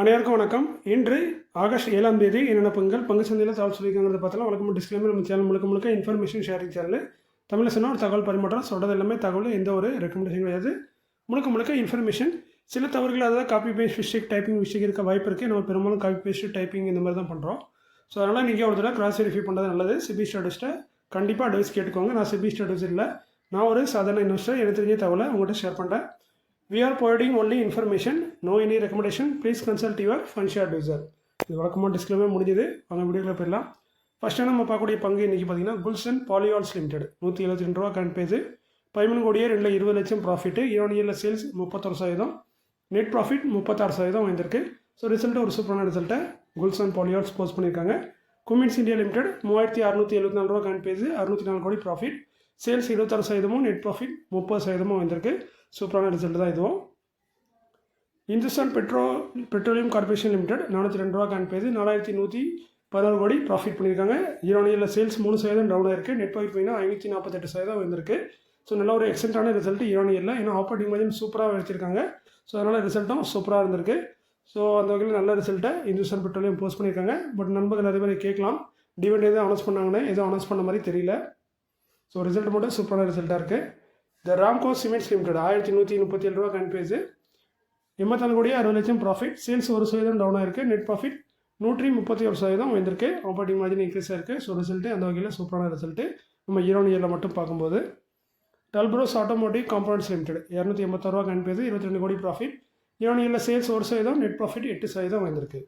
அனைவருக்கும் வணக்கம். இன்று ஆகஸ்ட் 7ஆம் தேதி என்னென்ன பங்கு சந்தையில் தகவல் சொல்லியிருக்காங்கிறத பார்த்தலாம். வழக்கம் டிஸ்க்ளைமர், நம்ம சேனல் முழுக்க இன்ஃபர்மேஷன் ஷேரிங் சேனல். தமிழில் சொன்னால் ஒரு தகவல் பரிமாற்றம், சொல்கிறது எல்லாமே தகவல், எந்த ஒரு ரெக்கமெண்டேஷன் கிடையாது. முழுக்க இன்ஃபர்மேஷன். சில தவறுகள், அதாவது copy paste mistake, typing mistake இருக்க வாய்ப்பு இருக்குது. நம்ம பெரும்பாலும் காப்பி பேஸ்ட் டைப்பிங் இந்த மாதிரி தான் பண்ணுறோம். ஸோ அதனால் நீங்கள் ஒரு தடவை கிராஸ் வெரிஃபை பண்ணுறது நல்லது. சிபி ஸ்டேட்டஸ்ட்டை கண்டிப்பாக அட்வைஸ் கேட்டுக்கோங்க. நான் சிபி ஸ்டேட்டஸ் இல்லை, நான் ஒரு சாதாரண இன்வெஸ்டர். எனக்கு தெரிஞ்ச தகவலை உங்கள்கிட்ட ஷேர் பண்ணுறேன். We are providing only information, no any recommendation. Please consult your financial advisor. இது வழக்கமாக டிஸ்க்ளைமர் முடிஞ்சது. அவங்க வீடியோவில் போயிடலாம். ஃபஸ்ட்டு நம்ம பார்க்கக்கூடிய பங்கு இன்றைக்கி பார்த்தீங்கன்னா குல்சன் பாலியால்ஸ் லிமிடெட் 172 ரூபா கரண்ட் பேஜ். 13 கோடியே 20 லட்சம் ப்ராஃபிட்டு. இயர்ல சேல்ஸ் 31%, நெட் ப்ராஃபிட் 36% வந்திருக்கு. ஸோ ரிசல்ட்டு ஒரு சூப்பரான ரிசல்ட்டை குல்சன் பாலியால்ஸ் போஸ்ட் பண்ணியிருக்காங்க. குமின்ஸ் இந்தியா லிமிடெட் 3674 ரூபா கரண்ட் பேஜ், 604 கோடி ப்ராஃபிட். சேல்ஸ் 26%, நெட் ப்ராஃபிட் 30% வந்திருக்கு. சூப்பரான ரிசல்ட் தான் இதுவும். இந்துஸ்தான் பெட்ரோலியம் கார்பரேஷன் லிமிடெட் 402 ரூபா கரண்ட் பேஜ், 4116 கோடி ப்ராஃபிட் பண்ணியிருக்காங்க. இயர்ல சேல்ஸ் 3% டவுன் ஆயிருக்கு. நெட் ப்ராஃபிட் பார்த்தீங்கன்னா 548% வந்திருக்கு. ஸோ நல்ல ஒரு எக்ஸலண்டான ரிசல்ட் இயர்ல. ஏன்னா ஆப்பரேட்டிங் மார்ஜின் சூப்பராக வச்சிருக்காங்க. ஸோ அதனால் ரிசல்ட்டும் சூப்பராக இருந்திருக்கு. ஸோ அந்த வகையில் நல்ல ரிசல்ட்டை இந்துஸ்தான் பெட்ரோலியம் போஸ்ட் பண்ணியிருக்காங்க. பட் நண்பர்கள் நிறைய பேர் கேட்கலாம், டிவிடெண்ட் எதுவும் அனௌன்ஸ் பண்ணாங்கன்னா எதுவும் அனௌன்ஸ் பண்ண மாதிரி தெரியல. ஸோ ரிசல்ட் மட்டும் சூப்பரான ரிசல்ட்டாக இருக்குது. த ராம்கோ சிமெண்ட்ஸ் லிமிடெட் 1137 ரூபா கரண்ட் பேஜ், 84 கோடியே 60 லட்சம் ப்ராஃபிட். சேல்ஸ் 1% டவுன் ஆயிருக்கு. நெட் ப்ராஃபிட் 131% வந்திருக்கு. ஆப்பரேட்டிங் மார்ஜின் இன்க்ரீஸ் ஆயிருக்கு. ஸோ ரிசல்ட்டு அந்த வகையில் சூப்பரான ரிசல்ட்டு நம்ம இயர்ல மட்டும் பார்க்கும்போது. டல்ப்ரோஸ் ஆட்டோமோட்டிவ் காம்பனன்ட்ஸ் லிமிடெட் 286 ரூபா கரண்ட் பேஜ், 22 கோடி ப்ராஃபிட். இயர்ல சேல்ஸ் 1%, நெட் ப்ராஃபிட் 8% வந்திருக்கு.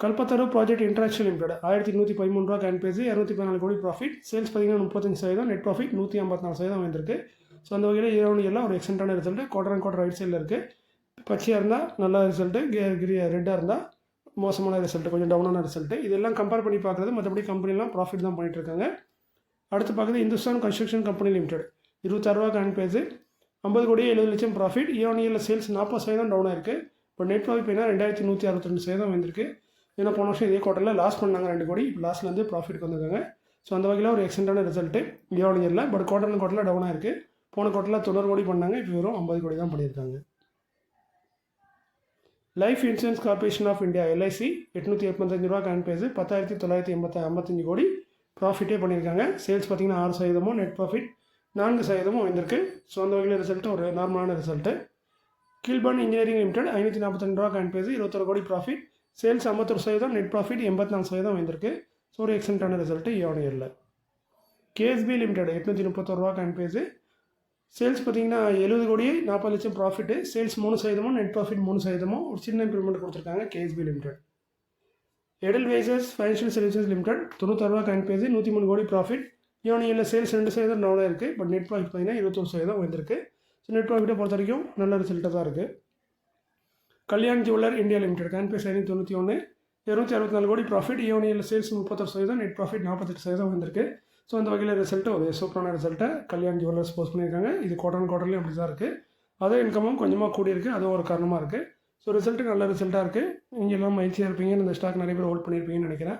கல்பத்தரு ப்ராஜெக்ட் இன்டராக்ஷன் லிமிடெட் 1113 ரூபா கரண்ட் பேஜ், 214 கோடி ப்ராஃபிட். சேல்ஸ் பார்த்தீங்கன்னா 35%, நெட் ப்ராஃபிட் 154% வந்திருக்கு. ஸோ அந்த வகையில் இயர்ல ஒரு எக்ஸலண்டான ரிசல்ட்டு. குவார்டர் ரைட் சைடில் இருக்குது. பச்சையாக இருந்தால் நல்ல ரிசல்ட்டு, ரெட்டாக இருந்தால் மோசமான ரிசல்ட்டு, கொஞ்சம் டவுனான ரிசல்ட்டு. இதெல்லாம் கம்பேர் பண்ணி பார்க்குறது. மற்றபடி கம்பெனிலாம் ப்ராஃபிட் தான் பண்ணிகிட்டு இருக்காங்க. அடுத்து பார்க்குறது இந்துஸ்தான் கன்ஸ்ட்ரக்ஷன் கம்பெனி லிமிடெட் 26 ரூபா கரண்ட் பேஜ், 50 கோடியே 70 லட்சம் ப்ராஃபிட். இயர்ல சேல்ஸ் 40% டவுனாக இருக்குது. இப்போ நெட் ப்ராஃபிட் பார்த்தீங்கன்னா 2162% வந்திருக்கு. ஏன்னா போன வருஷம் இதே குவார்ட்டரில் லாஸ் பண்ணாங்க 2 கோடி. இப்போ லாஸ்ட்லேருந்து ப்ராஃபிட் வந்திருக்காங்க. ஸோ அந்த வகையில் ஒரு எக்ஸலண்டான ரிசல்ட்டு இயர்ல. பட் குவார்ட்டரில் டவுனாக இருக்குது. போன குவார்ட்டரில் 90 கோடி பண்ணாங்க, இப்போ வெறும் 50 கோடி தான் பண்ணியிருக்காங்க. Life insurance corporation of India LIC 885 ரூபா கரண்ட் பேஜ், 10,955 கோடி ப்ராஃபிட்டே பண்ணியிருக்காங்க. சேல்ஸ் பார்த்தீங்கன்னா 6%, நெட் ப்ராஃபிட் 4% வந்திருக்கு. ஸோ அந்த வகையில் ரிசல்ட்டு ஒரு நார்மலான ரிசல்ட்டு. கீழ்பான் இன்ஜினியரிங் லிமிடெட் 542 ரூபா கரண்ட் பேஜ், 21 கோடி ப்ராஃபிட். சேல்ஸ் 51%, நெட் ப்ராஃபிட் 84% வந்திருக்கு. ஸோ ஒரு எக்ஸலண்டான ரிசல்ட்டு இயர்ல. KSB லிமிடெட் 831 ரூபா கரண்ட் பேஜ், சேல்ஸ் பார்த்தீங்கன்னா 70 கோடியே 40 லட்சம் ப்ராஃபிட்டு. சேல்ஸ் 3%, நெட் ப்ராஃபிட் 3%, ஒரு சின்ன இம்ப்ரூவ்மெண்ட் கொடுத்துருக்காங்க KSB limited. Edelweiss financial services limited 96 ரூபா கரண்ட் பேஜ், 103 கோடி ப்ராஃபிட். இயர்ல சேல்ஸ் 2% டவுனாக இருக்குது. பட் நெட் ப்ராஃபிட் பார்த்தீங்கன்னா 21% வந்திருக்கு. ஸோ நெட் ப்ராஃபிட்டை பொறுத்த வரைக்கும் நல்ல ரிசல்ட்டாக தான் இருக்குது. Kalyan jeweller India limited current page 591, 264 கோடி ப்ராஃபிட். இயர்ல சேல்ஸ் 31%, நெட் ப்ராஃபிட் 48% வந்திருக்கு. ஸோ அந்த வகையில் ரிசல்ட்டு ஒரு சூப்பரான ரிசல்ட்டை கல்யாண் ஜுவல்லர்ஸ் போஸ்ட் பண்ணியிருக்காங்க. இது குவார்ட்டர்லேயும் அப்படி தான் இருக்குது. அதே இன்கமும் கொஞ்சமாக கூடியிருக்கு. அதுவும் ஒரு காரணமாக இருக்குது. ஸோ ரிசல்ட்டு நல்ல ரிசல்ட்டாக இருக்குது. நீங்கள் எல்லாம் மகிழ்ச்சியாக இருப்பீங்க. இந்த ஸ்டாக் நிறைய பேர் ஹோல்ட் பண்ணியிருப்பீங்கன்னு நினைக்கிறேன்.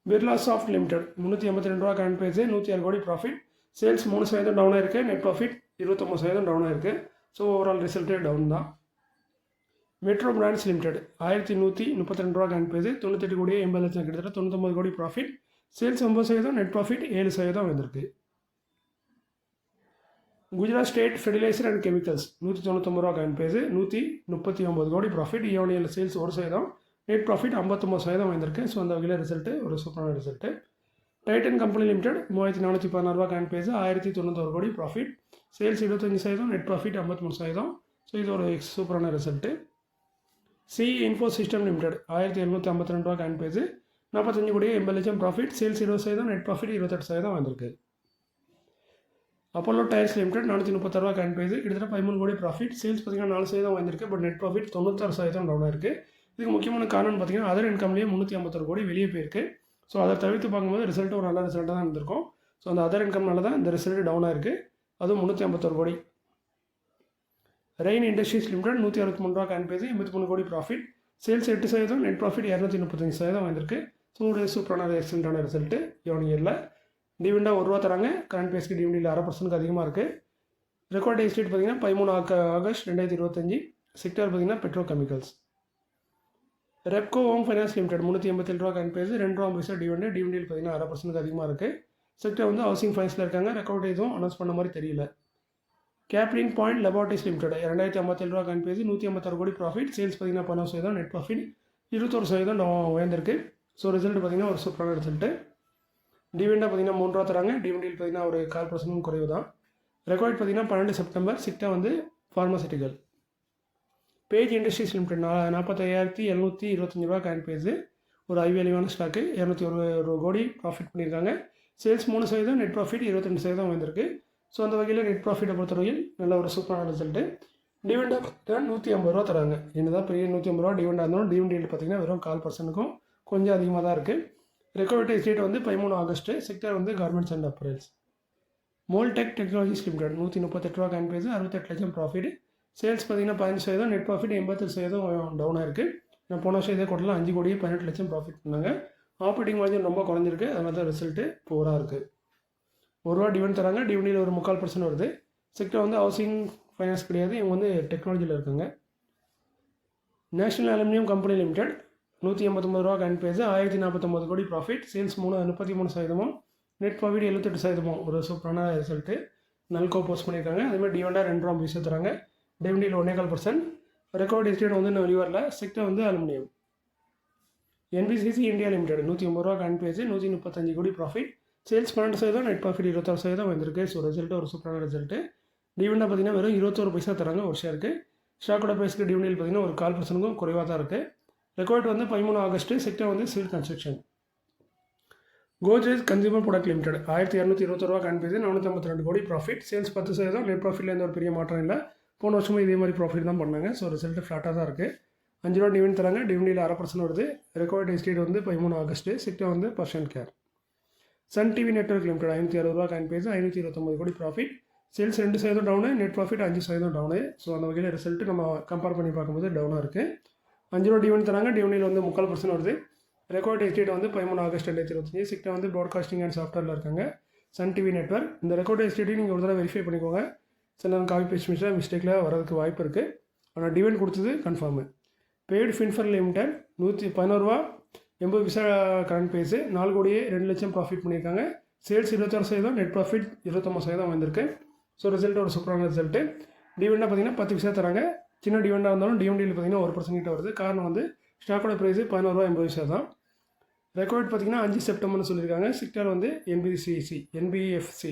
பிர்லா சாஃப்ட் லிமிடெட் 382 ரூபா கரண்ட் பேஜ், 106 கோடி ப்ராஃபிட். சேல்ஸ் 3% டவுனாக இருக்குது. நெட் ப்ராஃபிட் 29% டவுனாக இருக்குது. ஸோ ஓவரால் ரிசல்ட்டே டவுன் தான். மெட்ரோ பிராண்ட்ஸ் லிமிடெட் 1132 ரூபா கரண்ட் பேஜ், 98 கோடியே 80 லட்சம், கிட்டத்தட்ட 99 கோடி ப்ராஃபிட். சேல்ஸ் 9%, நெட் ப்ராஃபிட் 7% வந்திருக்கு. Gujarat state fertilizer and chemicals 199 ரூபா கரண்ட் பேஜ், 139 கோடி ப்ராஃபிட். இயர்ல சேல்ஸ் 1%, நெட் ப்ராஃபிட் 59% வந்திருக்கு. ஸோ அந்த வகையில் ரிசல்ட்டு ஒரு சூப்பரான ரிசல்ட்டு. டைட்டன் கம்பெனி லிமிடெட் 3416 ரூபா கரண்ட் பேஜ், 1091 கோடி profit. Sales 25%, net profit 53%. So இது ஒரு சூப்பரான result. C info system limited 1752 ரூபா கரண்ட் பேஜ், 45 கோடியே 80 லட்சம் ப்ராஃபிட். சேல்ஸ் 20%, நெட் ப்ராஃபிட் 28% வந்திருக்கு. அப்போலோ டயர்ஸ் லிமிடெட் 436 ரூபா கரண்ட் பேஜ், கிட்டத்தட்ட 13 கோடி ப்ராஃபிட். சேல்ஸ் பார்த்தீங்கன்னா 4% வந்திருக்கு. பட் நெட் ப்ராஃபிட் 96% டவுனாக இருக்குது. இதுக்கு முக்கியமான காரணம் பார்த்தீங்கன்னா அதர் இன்கம்லேயே 351 கோடி வெளியே போயிருக்கு. ஸோ அதை தவிர்த்து பார்க்கும்போது ரிசல்ட்டு ஒரு நல்ல ரிசல்ட்டாக தான் இருந்திருக்கும். ஸோ அந்த அதர் இன்கம்னால தான் இந்த ரிசல்ட் டவுனாக இருக்குது. அதுவும் 351 கோடி. ரெயின் இண்டஸ்ட்ரீஸ் லிமிடெட் 163 ரூபா கரண்ட் பேஜ், 83 கோடி ப்ராஃபிட். சேல்ஸ் 8%, நெட் ப்ராஃபிட் 235% வந்திருக்கு. ஸோ ஒரு சூப்பரான எக்ஸலண்டான ரிசல்ட்டு இயர்ல. டிவிடெண்டாக 1 ரூபா தராங்க. கரண்ட் பேஸ்க்கு டிவிடெண்ட் 1/2% அதிகமாக இருக்குது. ரெக்கார்ட் டேட் பார்த்தீங்கன்னா 13 ஆகஸ்ட் 2025. செக்டார் பார்த்தீங்கன்னா petro chemicals. Repco home finance limited 387 ரூபா கரண்ட் ப்ரைஸ், 2 ரூபா பைசா டிவிடெண்ட். டிவிடெண்ட் பார்த்தீங்கன்னா 1/2% அதிகமாக இருக்குது. செக்டர் வந்து ஹவுசிங் ஃபைனான்ஸில் இருக்காங்க. ரெக்கார்ட் எதுவும் அனௌன்ஸ் பண்ண மாதிரி தெரியல. கேப்லின் பாயிண்ட் லெபார்ட்டரிஸ் லிமிடெட் 2057 ரூபா கரண்ட் ப்ரைஸ், 156 கோடி ப்ராஃபிட். சேல்ஸ் பார்த்தீங்கன்னா 10%, நெட் ப்ராஃபிட் 21% உயர்ந்திருக்கு. ஸோ ரிசல்ட் பார்த்தீங்கன்னா ஒரு சூப்பரான ரிசல்ட்டு. டிவிடெண்டாக பார்த்தீங்கன்னா 3 ரூபா தராங்க. டிவிடெண்ட் பார்த்தீங்கன்னா ஒரு 1/4% குறைவு தான். ரெக்கார்ட் பார்த்தீங்கன்னா 12 செப்டம்பர். செக்டர் வந்து ஃபார்மாசிட்டிக்கல். பேஜ் இண்டஸ்ட்ரீஸ் லிமிடெட் 45,725 ரூபா கரண்ட் ப்ரைஸ், ஒரு ஹை வேல்யூவான ஸ்டாக்கு. 201 கோடி ப்ராஃபிட் பண்ணியிருக்காங்க. சேல்ஸ் 3%, நெட் ப்ராஃபிட் 22% வந்திருக்கு. ஸோ அந்த வகையில் நெட் ப்ராஃபிட்டை பொறுத்தவரையில் நல்ல ஒரு சூப்பரான ரிசல்ட்டு. டிவிடெண்டாக 150 ரூபா தராங்க. என்னதான் பெரிய 150 ரூபா டிவிடெண்டாக இருந்தாலும் டிவிடெண்ட் பார்த்தீங்கன்னா வெறும் 1/4%க்கும் கொஞ்சம் அதிகமாக தான் இருக்குது. ரெக்கார்ட் டேட் வந்து 13 ஆகஸ்ட். செக்டர் வந்து garments and apparels. Moltech technologies limited 138 ரூபா கரண்ட் ப்ரைஸ், 68 லட்சம் ப்ராஃபிட். சேல்ஸ் பார்த்தீங்கன்னா 15%, நெட் ப்ராஃபிட் 87% டவுனாக இருக்குது. நான் போன வருஷம் இதே கோட்டில் 5 கோடியே 18 லட்சம் ப்ராஃபிட் பண்ணாங்க. ஆப்ரேட்டிங் மார்ஜின் ரொம்ப குறைஞ்சிருக்கு. அதனால தான் ரிசல்ட்டு போராக இருக்குது. 1 ரூபா டிவிடெண்ட் தராங்க. டிவிடெண்டில் ஒரு 3/4% வருது. செக்டர் வந்து ஹவுசிங் ஃபைனான்ஸ் கிடையாது, இவங்க வந்து டெக்னாலஜியில் இருக்காங்க. நேஷனல் அலுமினியம் கம்பெனி லிமிடெட் 189 ரூபா கரண்ட் ப்ரைஸ், 1049 கோடி ப்ராஃபிட். Sales 33%, net profit 78%. ஒரு சூப்பரான ரிசல்ட்டு. நல்கோ போஸ்ட் பண்ணியிருக்காங்க. அதேமாதிரி டிவிடெண்டாக 2 ரூபா பைசா தராங்க. டிவிடெண்டில் 1.25%. ரெக்கார்ட் எஸ்டேட் வந்து இன்னும் வெளிவரல. செக்டர் வந்து அலுமினியம். NBCC இந்தியா லிமிடெட் 180 ரூபா கரண்ட் ப்ரைஸ், 135 கோடி ப்ராஃபிட். சேல்ஸ் 12%, நெட் ப்ராஃபிட் 26% வந்திருக்கு. ஸோ ரிசல்ட்டு ஒரு சூப்பரான ரிசல்ட்டு. டிவிடெண்டாக பார்த்தீங்கன்னா வெறும் 21 பைசா தராங்க ஒரு ஷேருக்கு. ஸ்டாக்கோட ப்ரைஸ்க்கு டிவிடெண்ட் பார்த்தீங்கன்னா ஒரு 1/4%க்கும் குறைவாக தான் இருக்குது. ரெக்கார்ட் வந்து 13 ஆகஸ்ட். செக்டர் வந்து civil construction. Godrej consumer product limited 1221 ரூபா கரண்ட் ப்ரைஸ், 452 கோடி ப்ராஃபிட். சேல்ஸ் 10%, நெட் ப்ராஃபிட்டில் எந்த ஒரு பெரிய மாற்றம் இல்லை. போன வருஷமும் இதே மாதிரி ப்ராஃபிட் தான் பண்ணாங்க. ஸோ ரிசல்ட்டு ஃப்ளாட்டாக தான் இருக்குது. 5 ரூபா டிவிடெண்ட் தராங்க. டிவிடெண்டில் 1/2% வருது. ரெக்கார்ட் எஸ்டேட் வந்து 13 ஆகஸ்ட். செக்டர் வந்து person care. Sun TV network limited 560 ரூபா current price, 529 crore profit. Sales 2% down, net profit 5% down. So அந்த வகையில் ரிசல்ட்டு நம்ம கம்பேர் பண்ணி பார்க்கும்போது டவுனாக இருக்குது. 5 ரூபா டிவிடெண்ட் தராங்க. டிவிடெண்டில் வந்து 3/4% வருது. ரெக்கார்ட் எஸ்டேட் வந்து 13 ஆகஸ்ட் 2025. செக்டர் வந்து ப்ராட்காஸ்டிங் அண்ட் சாஃப்ட்வேரில் இருக்காங்க. Sun TV network. இந்த ரெக்கார்ட் எஸ்டேட்டையும் நீங்கள் ஒரு தடவை வெரிஃபை பண்ணிக்கோங்க. சில நேரம் காப்பி பேஸ்ட் மிஸ்டேக்கில் வரதுக்கு வாய்ப்பு இருக்குது. ஆனால் டிவிடெண்ட் கொடுத்தது கன்ஃபார்மு. பெய்டு ஃபின்ஃபர் லிமிடெட் 111 ரூபா 80 பைசா கரண்ட் ப்ரைஸு, 4 கோடியே 2 லட்சம் ப்ராஃபிட் பண்ணியிருக்காங்க. சேல்ஸ் 26%, நெட் ப்ராஃபிட் 29% வந்திருக்கு. ஸோ ரிசல்ட் ஒரு சூப்பரான ரிசல்ட்டு. டிவிடெண்டாக பார்த்தீங்கன்னா 10 பைசா தராங்க. சின்ன டிவிடெண்டாக இருந்தாலும் டிவிடெண்டில் பார்த்தீங்கன்னா 1% வருது. காரணம் வந்து ஸ்டாக்கோட ப்ரைஸு 11 ரூபா 80 பைசா தான். ரெக்கார்ட் பார்த்தீங்கன்னா 5 செப்டம்பர்னு சொல்லியிருக்காங்க. செக்டர் வந்து NBFC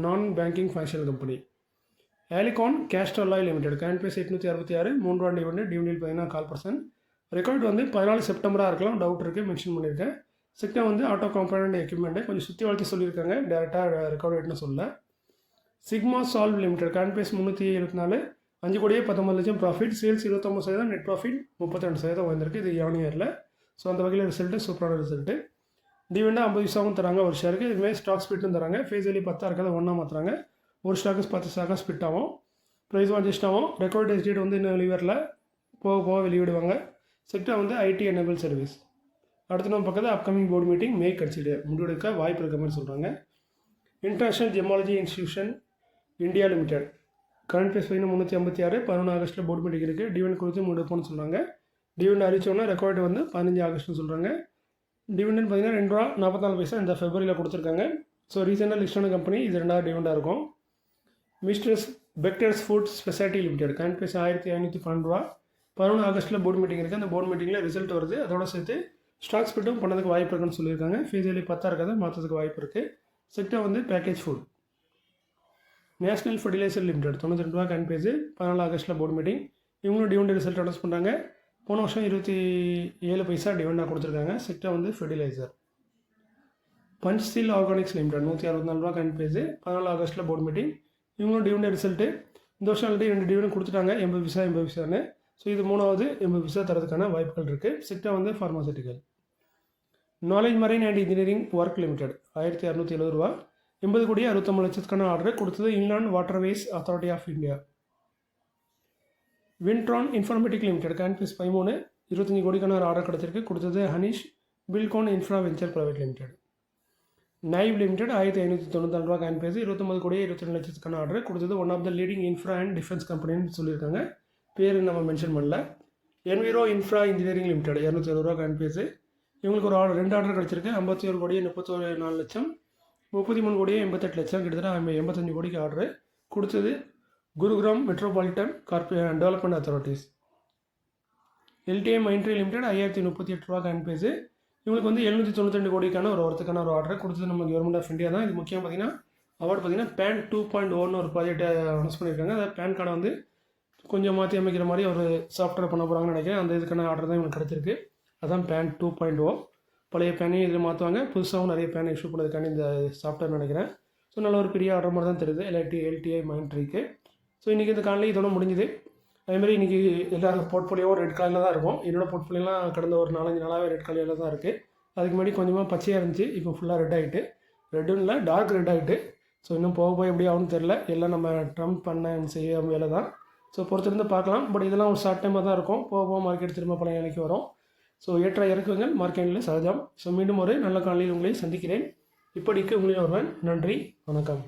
non banking financial company. Alicon castor oil limited current price 866, 3 ரூபா டிவிடெண்ட். டிவிடெண்ட் பார்த்தீங்கன்னா 1/4%. ரெக்கார்ட் வந்து 14 செப்டம்பராக இருக்கலாம், டவுட் இருக்குது, மென்ஷன் பண்ணியிருக்கேன். செக்டர் வந்து ஆட்டோ காம்பனண்ட் எக்யூப்மெண்ட்டு கொஞ்சம் சுற்றி வளர்த்து சொல்லியிருக்காங்க. டேரெக்டாக ரெக்கார்ட் ரேட்னு சொல்ல. Sigma solve limited current price 374, 5 கோடியே 19 லட்சம் ப்ராஃபிட். சேல்ஸ் 29%, நெட் ப்ராஃபிட் 32% வந்திருக்கு. இது இயர்ல. ஸோ அந்த வகையில் ரிசல்ட்டு சூப்பரான ரிசல்ட்டு. டிவிடெண்டாக 50 பைசாவும் தராங்க ஒரு ஷேருக்கு. இதுமாதிரி ஸ்டாக் ஸ்பிட்டும் தராங்க. ஃபேஸ் வேல்யூ 10 இருக்காது, 1 மாற்றுறாங்க. ஒரு ஸ்டாக்கு 10 ஸ்டாக்காக ஸ்பிட் ஆகும். ப்ரைஸும் அட்ஜஸ்ட் ஆகும். ரெக்கார்ட் எஸ்டேட் வந்து இன்னும் வெளிவரல, போக வெளியிடுவாங்க. செக்டர் வந்து ஐடி எனேபிள் சர்வீஸ். அடுத்த நம்ம பக்கத்தில் upcoming board meeting may consider முடிவெடுக்க வாய்ப்பு இருக்க மாதிரி சொல்கிறாங்க. International gemology institution India limited current price பார்த்தீங்கன்னா 356, 11 ஆகஸ்ட்டில் போர்டு மீட்டிங் இருக்குது. டிவிடெண்ட் கொடுத்து முடிப்போம்னு சொல்கிறாங்க. டிவிடெண்ட் அறிவிச்சோன்னா ரெக்கார்டு வந்து 15 ஆகஸ்ட்னு சொல்கிறாங்க. டிவிடெண்ட் பார்த்தீங்கன்னா 2 ரூபா 44 பைசா இந்த ஃபெப்ரவரியில் கொடுத்துருக்காங்க. ஸோ ரீசெண்டாக லிஸ்டான கம்பெனி இது 2வது டிவிடெண்டாக இருக்கும். Mrs Bectors food speciality limited current price 1512 ரூபா, 11 ஆகஸ்ட்டில் போர்டு மீட்டிங் இருக்குது. அந்த போர்டு மீட்டிங்கில் ரிசல்ட் வருது. அதோட சேர்த்து ஸ்டாக் ஸ்பிட்டும் பண்ணதுக்கு வாய்ப்பு இருக்குன்னு சொல்லியிருக்காங்க. ஃபேஸ் வேல்யூ 10 இருக்காது, மாற்றத்துக்கு வாய்ப்பு இருக்குது. செக்டர் வந்து package food. National fertilizer limited 92 ரூபா கரண்ட் ப்ரைஸ், 14 ஆகஸ்ட்டில் போர்டு மீட்டிங். இவங்களும் டிவிடெண்ட் ரிசல்ட் அனௌன்ஸ் பண்ணுறாங்க. போன வருஷம் 27 பைசா டிவிடெண்டாக கொடுத்துருக்காங்க. செக்டர் வந்து ஃபெர்டிலைசர். பஞ்ச்சீல் ஆர்கானிக்ஸ் லிமிடெட் 164 ரூபா கரண்ட் ப்ரைஸ், 14 ஆகஸ்ட்டில் போர்டு மீட்டிங். இவங்களும் டிவிடெண்ட் ரிசல்ட்டு இந்த வருஷம் ஆல்ரெடி 2 டிவிடெண்ட் கொடுத்துட்டாங்க, 80 பைசா 80 பைசான்னு. ஸோ இது 3வது 80 பைசா தரதுக்கான வாய்ப்புகள் இருக்குது. செக்டர் வந்து pharmaceutical. Knowledge marine and engineering work limited 1670 ரூபா, 80 கோடியே 69 லட்சத்துக்கான ஆர்டர் கொடுத்தது inland waterways authority of India. Vintron informatic limited current price 13, 25 கோடிக்கான ஆர்டர் கிடச்சிருக்கு. கொடுத்தது Hanish Bilcon infra venture private limited. நைவ் லிமிடெட் 1594 ரூபா கரண்ட் ப்ரைஸ், 29 கோடியே 22 லட்சத்துக்கான ஆர்டர் கொடுத்தது one of the leading infra and defence கம்பெனின்னு சொல்லியிருக்காங்க. பேர் நம்ம மென்ஷன் பண்ணல. Enviro infra engineering limited 260 current base. இவங்களுக்கு ஒரு ஆர்டர் 2 ஆர்டர் கிடச்சிருக்கு. 51 கோடியே 34 லட்சம், 33 கோடியே 88 லட்சம், கிட்டத்தட்ட 85 கோடிக்கு ஆர்டரு கொடுத்தது Gurugram metropolitan development authorities. LTI Mindtree limited 5038 ரூபா கரண்ட் பேஸு. இவங்களுக்கு வந்து 792 கோடிக்கான ஒரு ஒருத்துக்கான ஒரு ஆர்டர் கொடுத்தது நம்ம கவர்மெண்ட் ஆஃப் இந்தியா தான். இது முக்கியம் பார்த்தீங்கன்னா அவார்டு பார்த்தீங்கன்னா PAN 2.0 ஒரு ப்ராஜெக்டை அனௌன்ஸ் பண்ணியிருக்காங்க. அந்த பேன் கார்டை வந்து கொஞ்சம் மாற்றி அமைக்கிற மாதிரி ஒரு சாஃப்ட்வேர் பண்ண போகிறாங்கன்னு நினைக்கிறேன். அந்த இதுக்கான ஆர்டர் தான் இவங்களுக்கு கிடச்சிருக்கு. அதான் PAN 2.0. பழைய பேனையும் இதில் மாற்றுவாங்க, புதுசாகவும் நிறைய பேனை இஷ்யூ பண்ணதுக்கான இந்த சாஃப்ட்வேர் நினைக்கிறேன். ஸோ நல்ல ஒரு பெரிய ஆர்டர் மாதிரி தான் தெரியுது எல்டிஐ மைண்ட்ரிக்கு. ஸோ இன்றைக்கி இந்த காலையில் இதோட முடிஞ்சுது. அதேமாதிரி இன்றைக்கி எல்லாரும் போர்ட்ஃபோலியோவும் ரெட் கலரில் தான் இருக்கும். என்னோடய போர்ட்ஃபோலியோலாம் கடந்த ஒரு 4-5 நாளாகவே ரெட் கலரில் தான் இருக்குது. அதுக்கு முன்னாடி கொஞ்சமாக பச்சையாக இருந்துச்சு, இப்போ ஃபுல்லாக ரெட் ஆகிட்டு, ரெட்டும் இல்லை டார்க் ரெட் ஆகிட்டு. ஸோ இன்னும் போக எப்படி ஆகும்னு தெரில. எல்லாம் நம்ம ட்ரம்ப் பண்ண செய்ய வேலை தான். ஸோ பொறுத்திருந்து பார்க்கலாம். பட் இதெல்லாம் ஒரு ஷார்ட் டைமாக தான் இருக்கும். போக மார்க்கெட் திரும்ப பழைய நிலைக்கு வரும். ஸோ ஏற்ற இறக்குங்கள் மார்க்கெட்டில் சகஜம். ஸோ மீண்டும் ஒரு நல்ல காலையில் உங்களை சந்திக்கிறேன். இப்படிக்கு உங்களில் ஒருவன். நன்றி, வணக்கம்.